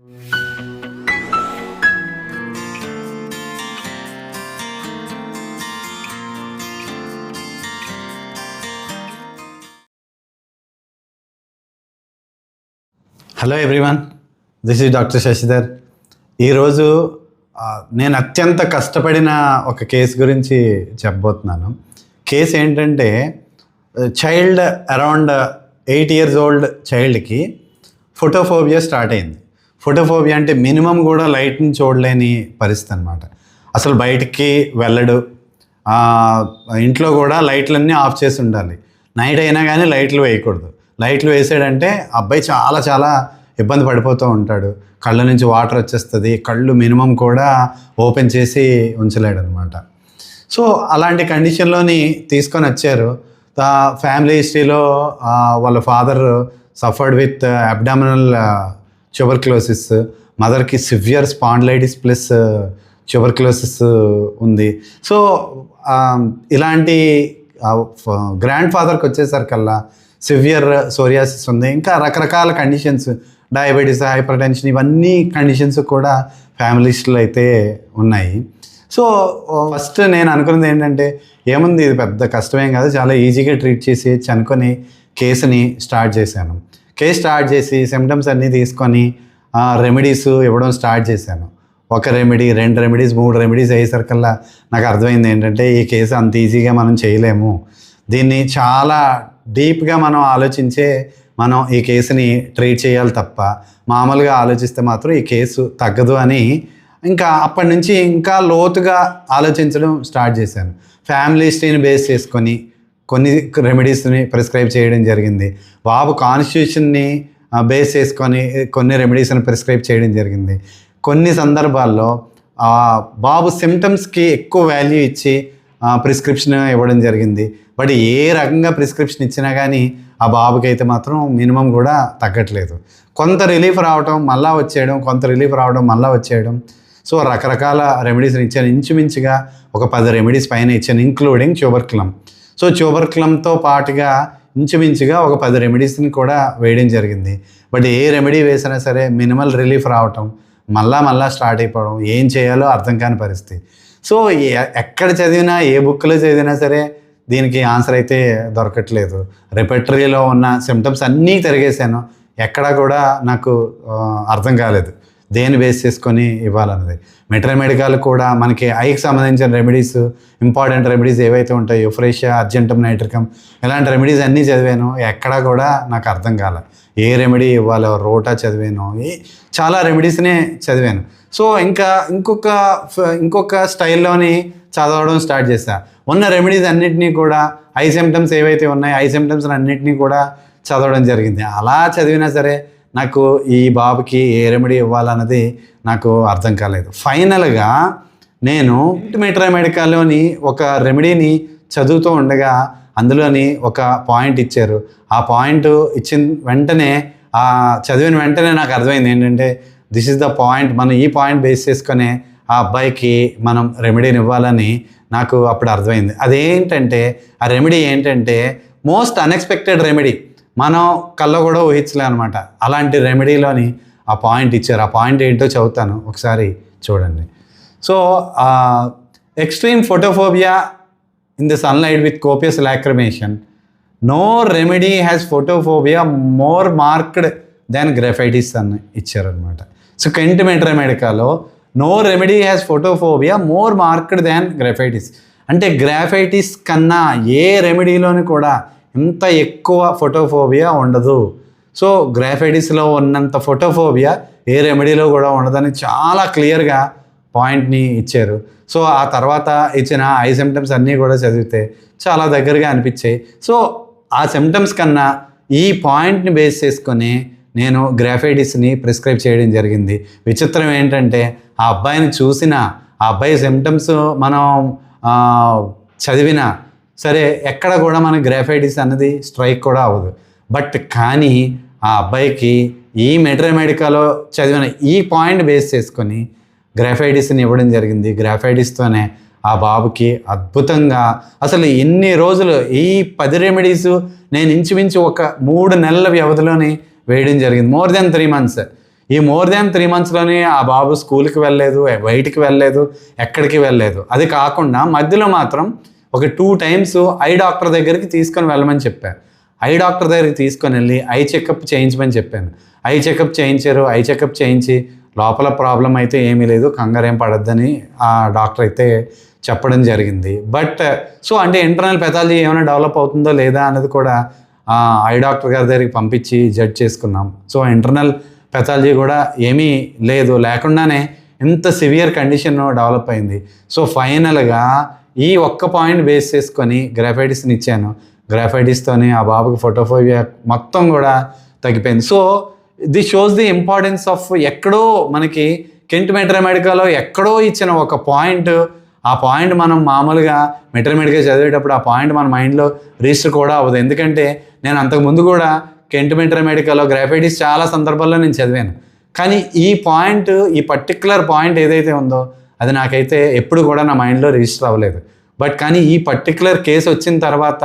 Hello everyone, this is doctor Shashidhar. ఈరోజు నేను అత్యంత కష్టపడిన ఒక కేసు గురించి చెప్పబోతున్నాను. కేసు ఏంటంటే, చైల్డ్ అరౌండ్ 8 years ఓల్డ్ చైల్డ్కి ఫోటోఫోబియా స్టార్ట్ అయింది. ఫోటోఫోబియా అంటే మినిమం కూడా లైట్ని చూడలేని పరిస్థితి అనమాట. అసలు బయటికి వెళ్ళడు, ఇంట్లో కూడా లైట్లన్నీ ఆఫ్ చేసి ఉండాలి. నైట్ అయినా కానీ లైట్లు వేయకూడదు. లైట్లు వేసాడంటే అబ్బాయి చాలా చాలా ఇబ్బంది పడిపోతూ ఉంటాడు. కళ్ళ నుంచి వాటర్ వచ్చేస్తుంది, కళ్ళు మినిమం కూడా ఓపెన్ చేసి ఉంచలేడు అనమాట. సో అలాంటి కండిషన్లోని తీసుకొని వచ్చారు. ఫ్యామిలీ హిస్టరీలో వాళ్ళ father suffered with abdominal tuberculosis, మదర్కి సివియర్ స్పాండిలైటిస్ ప్లస్ ట్యూబర్క్లోసిస్ ఉంది. సో ఇలాంటి గ్రాండ్ ఫాదర్కి వచ్చేసరికల్లా సివియర్ సోరియాసిస్ ఉంది, ఇంకా రకరకాల కండిషన్స్, డయాబెటీస్, హైపర్ టెన్షన్, ఇవన్నీ కండిషన్స్ కూడా ఫ్యామిలీస్లో అయితే ఉన్నాయి. సో ఫస్ట్ నేను అనుకున్నది ఏంటంటే, ఏముంది ఇది పెద్ద కష్టమేం కాదు, చాలా ఈజీగా ట్రీట్ చేసి అనుకొని కేసుని స్టార్ట్ చేశాను. కేసు స్టార్ట్ చేసి సిమ్టమ్స్ అన్నీ తీసుకొని రెమెడీస్ ఇవ్వడం స్టార్ట్ చేశాను. 1 రెమెడీ, 2 రెమెడీస్, 3 రెమెడీస్ అయ్యేసరికల్లా నాకు అర్థమైంది ఏంటంటే, ఈ కేసు అంత ఈజీగా మనం చేయలేము. దీన్ని చాలా డీప్గా మనం ఆలోచించే మనం ఈ కేసుని ట్రీట్ చేయాలి తప్ప మామూలుగా ఆలోచిస్తే మాత్రం ఈ కేసు తగ్గదు అని ఇంకా అప్పటి నుంచి ఇంకా లోతుగా ఆలోచించడం స్టార్ట్ చేశాను. ఫ్యామిలీ హిస్టరీని బేస్ చేసుకొని కొన్ని రెమెడీస్ని ప్రిస్క్రైబ్ చేయడం జరిగింది. బాబు కాన్స్టిట్యూషన్ని బేస్ చేసుకొని కొన్ని రెమెడీస్ని ప్రిస్క్రైబ్ చేయడం జరిగింది. కొన్ని సందర్భాల్లో బాబు సిమ్టమ్స్కి ఎక్కువ వాల్యూ ఇచ్చి ప్రిస్క్రిప్షన్ ఇవ్వడం జరిగింది. బట్ ఏ రకంగా ప్రిస్క్రిప్షన్ ఇచ్చినా కానీ ఆ బాబుకి అయితే మాత్రం మినిమం కూడా తగ్గట్లేదు. కొంత రిలీఫ్ రావడం మళ్ళా వచ్చేయడం, కొంత రిలీఫ్ రావడం మళ్ళా వచ్చేయడం. సో రకరకాల రెమెడీస్ని ఇచ్చాను. ఇంచుమించుగా ఒక 10 రెమెడీస్ పైన ఇచ్చాను, ఇంక్లూడింగ్ ట్యూబర్క్లమ్. సో ట్యూబర్క్లమ్తో పాటుగా ఇంచుమించుగా ఒక 10 రెమెడీస్ని కూడా వేయడం జరిగింది. బట్ ఏ రెమెడీ వేసినా సరే మినిమల్ రిలీఫ్ రావటం, మళ్ళా స్టార్ట్ అయిపోవడం, ఏం చేయాలో అర్థం కాని పరిస్థితి. సో ఎక్కడ చదివినా, ఏ బుక్లో చదివినా సరే దీనికి ఆన్సర్ అయితే దొరకట్లేదు. రెపెటరీలో ఉన్న సిమ్టమ్స్ అన్నీ తిరిగేశాను, ఎక్కడా కూడా నాకు అర్థం కాలేదు దేని బేస్ చేసుకొని ఇవ్వాలన్నది. మెట్రోమెడికల్ కూడా మనకి ఐకి సంబంధించిన రెమెడీస్, ఇంపార్టెంట్ రెమెడీస్ ఏవైతే ఉంటాయో, యుఫ్రేషియా, అర్జెంటమ్ నైట్రికమ్, ఇలాంటి రెమెడీస్ అన్నీ చదివాను, ఎక్కడా కూడా నాకు అర్థం కాలే ఏ రెమెడీ ఇవ్వాలో. రోటా చదివాను, చాలా రెమెడీస్నే చదివాను. సో ఇంకొక స్టైల్లోని చదవడం స్టార్ట్ చేశా. ఉన్న రెమెడీస్ అన్నింటినీ కూడా, ఐ సిమ్టమ్స్ ఏవైతే ఉన్నాయో ఐ సిమ్టమ్స్ అన్నింటినీ కూడా చదవడం జరిగింది. అలా చదివినా సరే నాకు ఈ బాబుకి ఏ రెమెడీ ఇవ్వాలన్నది నాకు అర్థం కాలేదు. ఫైనల్గా నేను మెట్రోమెడికల్లోని ఒక రెమెడీని చదువుతూ ఉండగా అందులోని ఒక పాయింట్ ఇచ్చారు. ఆ పాయింట్ ఇచ్చిన వెంటనే, చదివిన వెంటనే నాకు అర్థమైంది ఏంటంటే, దిస్ ఈజ్ ద పాయింట్, మనం ఈ పాయింట్ బేస్ చేసుకునే ఆ అబ్బాయికి మనం రెమెడీని ఇవ్వాలని నాకు అప్పుడు అర్థమైంది. అదేంటంటే, ఆ రెమెడీ ఏంటంటే మోస్ట్ అన్ఎక్స్పెక్టెడ్ రెమెడీ, మనం కల్లో కూడా ఊహించలే అనమాట. అలాంటి రెమెడీలోని ఆ పాయింట్ ఇచ్చారు. ఆ పాయింట్ ఏంటో చదువుతాను, ఒకసారి చూడండి. So extreme photophobia in the sunlight with copious lacrimation, no remedy has photophobia more marked than graphites అని ఇచ్చారనమాట. సో కెంట్ మెట్రోమెడికాలో no remedy has photophobia more marked than graphites, అంటే గ్రాఫైటిస్ కన్నా ఏ రెమెడీలోని కూడా ఇంత ఎక్కువ ఫోటోఫోబియా ఉండదు. సో గ్రాఫైటిస్లో ఉన్నంత ఫోటోఫోబియా ఏ రెమెడీలో కూడా ఉండదని చాలా క్లియర్గా పాయింట్ని ఇచ్చారు. సో ఆ తర్వాత ఇచ్చిన ఐ సిమ్టమ్స్ అన్నీ కూడా చదివితే చాలా దగ్గరగా అనిపించాయి. సో ఆ సిమ్టమ్స్ కన్నా ఈ పాయింట్ని బేస్ చేసుకొని నేను గ్రాఫైటిస్ని ప్రిస్క్రైబ్ చేయడం జరిగింది. విచిత్రం ఏంటంటే, ఆ అబ్బాయిని చూసిన, ఆ అబ్బాయి సిమ్టమ్స్ మనం చదివినా సరే ఎక్కడ కూడా మనకి గ్రాఫైటిస్ అన్నది స్ట్రైక్ కూడా అవ్వదు. బట్ కానీ ఆ అబ్బాయికి ఈ మెట్రోమెడికాలో చదివిన ఈ పాయింట్ బేస్ చేసుకొని గ్రాఫైటిస్ని ఇవ్వడం జరిగింది. గ్రాఫైటిస్తోనే ఆ బాబుకి అద్భుతంగా, అసలు ఎన్ని రోజులు, ఈ 10 రెమెడీస్ నేను ఇంచుమించు ఒక 3 నెలల వ్యవధిలోని వేయడం జరిగింది. More than 3 months. ఈ మోర్ దాన్ 3 monthsలోనే ఆ బాబు స్కూల్కి వెళ్ళలేదు, బయటికి వెళ్ళలేదు, ఎక్కడికి వెళ్ళలేదు. అది కాకుండా మధ్యలో మాత్రం ఒక 2 times ఐ డాక్టర్ దగ్గరికి తీసుకొని వెళ్ళమని చెప్పారు. ఐ డాక్టర్ దగ్గరికి తీసుకొని వెళ్ళి ఐ చెకప్ చేయించమని చెప్పాను. ఐ చెకప్ చేయించారు. ఐ చెకప్ చేయించి లోపల ప్రాబ్లం అయితే ఏమీ లేదు, కంగారేం పడద్దని ఆ డాక్టర్ అయితే చెప్పడం జరిగింది. బట్ సో అంటే ఇంటర్నల్ పెథాలజీ ఏమైనా డెవలప్ అవుతుందో లేదా అన్నది కూడా ఐ డాక్టర్ గారి దగ్గరికి పంపించి జడ్జ్ చేసుకున్నాం. సో ఇంటర్నల్ పెథాలజీ కూడా ఏమీ లేదు, లేకుండానే ఇంత సివియర్ కండిషన్ డెవలప్ అయింది. సో ఫైనల్గా ఈ ఒక్క పాయింట్ బేస్ చేసుకొని గ్రాఫైటిస్ని ఇచ్చాను. గ్రాఫైటిస్తోనే ఆ బాబుకి ఫోటోఫోబియా మొత్తం కూడా తగ్గిపోయింది. So this shows the importance of ఎక్కడో మనకి కెంట్ మెట్రోమెడికాలో ఎక్కడో ఇచ్చిన ఒక పాయింట్, ఆ పాయింట్ మనం మామూలుగా మెట్రోమెడికా చదివేటప్పుడు ఆ పాయింట్ మన మైండ్లో రిజిస్టర్ కూడా అవ్వదు. ఎందుకంటే నేను అంతకుముందు కూడా కెంట్ మెట్రోమెడికాలో గ్రాఫైటిస్ చాలా సందర్భాల్లో నేను చదివాను. కానీ ఈ పాయింట్, ఈ పర్టిక్యులర్ పాయింట్ ఏదైతే ఉందో అది నాకైతే ఎప్పుడు కూడా నా మైండ్లో రిజిస్టర్ అవ్వలేదు. బట్ కానీ ఈ పర్టిక్యులర్ కేసు వచ్చిన తర్వాత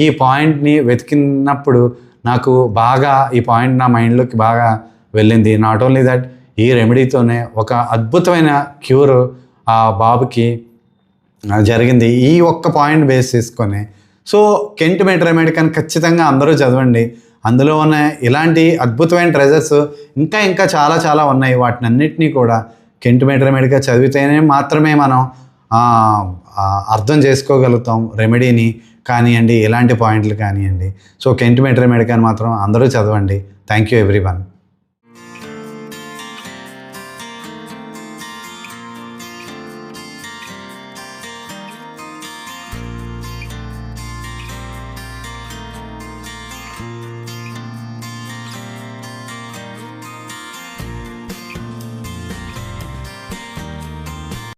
ఈ పాయింట్ని వెతికినప్పుడు నాకు బాగా ఈ పాయింట్ నా మైండ్లోకి బాగా వెళ్ళింది. నాట్ ఓన్లీ దట్, ఈ రెమెడీతోనే ఒక అద్భుతమైన క్యూర్ ఆ బాబుకి జరిగింది, ఈ ఒక్క పాయింట్ బేస్ చేసుకొని. సో కెంట్ మెట్రోమెడికాని ఖచ్చితంగా అందరూ చదవండి. అందులో ఉన్న ఇలాంటి అద్భుతమైన ట్రెజర్స్ ఇంకా ఇంకా చాలా చాలా ఉన్నాయి. వాటిని అన్నిటినీ కూడా కెంట్ మెట్రోమెడికా చదివితేనే మాత్రమే మనం అర్థం చేసుకోగలుగుతాం రెమెడీని కానివ్వండి, ఎలాంటి పాయింట్లు కానివ్వండి. సో కెంట్ మెట్రోమెడికాని మాత్రం అందరూ చదవండి. Thank you everyone.